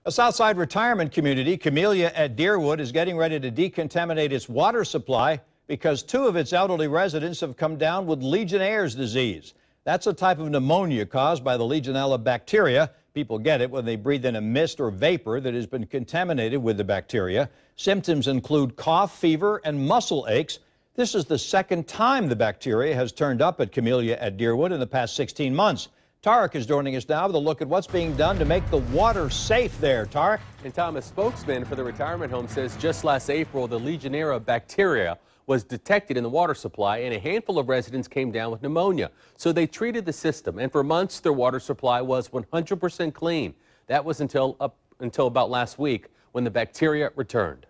A Southside retirement community, Camellia at Deerwood, is getting ready to decontaminate its water supply because 2 of its elderly residents have come down with Legionnaires disease. That's a type of pneumonia caused by the Legionella bacteria. People get it when they breathe in a mist or vapor that has been contaminated with the bacteria. Symptoms include cough, fever, and muscle aches. This is the second time the bacteria has turned up at Camellia at Deerwood in the past 16 months. Tarek is joining us now with a look at what's being done to make the water safe there. Tarek? And Tom, a spokesman for the retirement home says just last April, the Legionnaires bacteria was detected in the water supply and a handful of residents came down with pneumonia. So they treated the system, and for months their water supply was 100% clean. That was until about last week when the bacteria returned.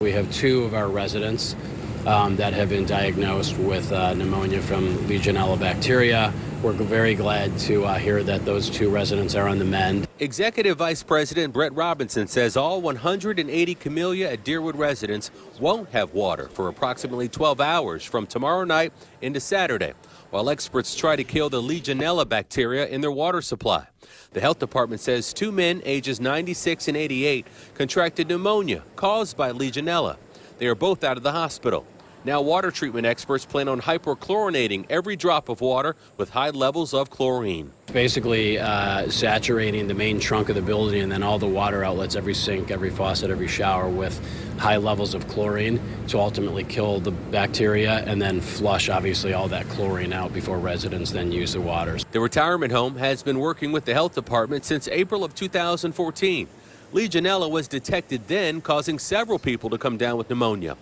We have 2 of our residents that have been diagnosed with pneumonia from Legionella bacteria. We're very glad to hear that those 2 residents are on the mend. Executive Vice President Brett Robinson says all 180 Camellia at Deerwood residents won't have water for approximately 12 hours from tomorrow night into Saturday, while experts try to kill the Legionella bacteria in their water supply. The health department says 2 men ages 96 and 88 contracted pneumonia caused by Legionella. They are both out of the hospital. Now water treatment experts plan on hyperchlorinating every drop of water with high levels of chlorine. Basically saturating the main trunk of the building and then all the water outlets, every sink, every faucet, every shower with high levels of chlorine to ultimately kill the bacteria and then flush obviously all that chlorine out before residents then use the waters. The retirement home has been working with the health department since April of 2014. Legionella was detected then, causing several people to come down with pneumonia.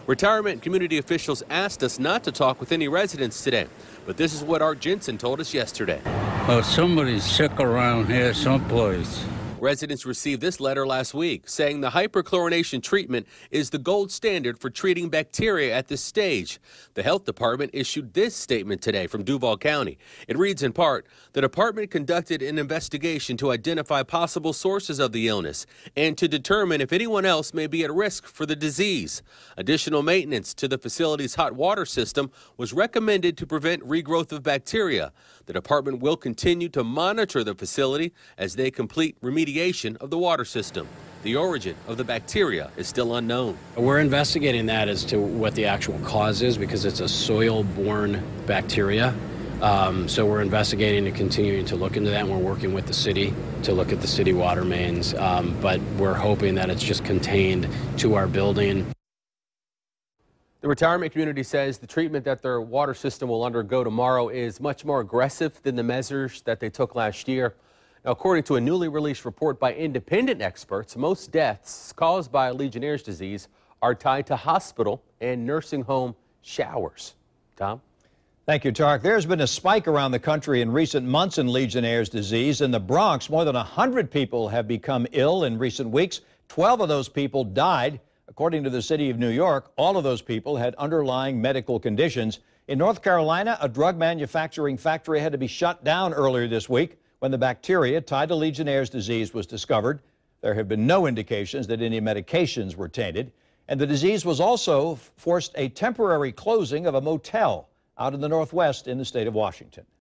Retirement community officials asked us not to talk with any residents today, but this is what Art Jensen told us yesterday. Well, somebody's sick around here someplace. Residents received this letter last week saying the hyperchlorination treatment is the gold standard for treating bacteria at this stage. The health department issued this statement today from Duval County. It reads in part, the department conducted an investigation to identify possible sources of the illness and to determine if anyone else may be at risk for the disease. Additional maintenance to the facility's hot water system was recommended to prevent regrowth of bacteria. The department will continue to monitor the facility as they complete remediation of the water system. The origin of the bacteria is still unknown. We're investigating that as to what the actual cause is because it's a soil-borne bacteria. So we're investigating and continuing to look into that, and we're working with the city to look at the city water mains. But we're hoping that it's just contained to our building. The retirement community says the treatment that their water system will undergo tomorrow is much more aggressive than the measures that they took last year. Now, according to a newly released report by independent experts, most deaths caused by Legionnaires' disease are tied to hospital and nursing home showers. Tom? Thank you, Tarek. There's been a spike around the country in recent months in Legionnaires' disease. In the Bronx, more than 100 people have become ill in recent weeks. 12 of those people died. According to the city of New York, all of those people had underlying medical conditions. In North Carolina, a drug manufacturing factory had to be shut down earlier this week when the bacteria tied to Legionnaires' disease was discovered. There have been no indications that any medications were tainted. And the disease was also forced a temporary closing of a motel out in the Northwest in the state of Washington.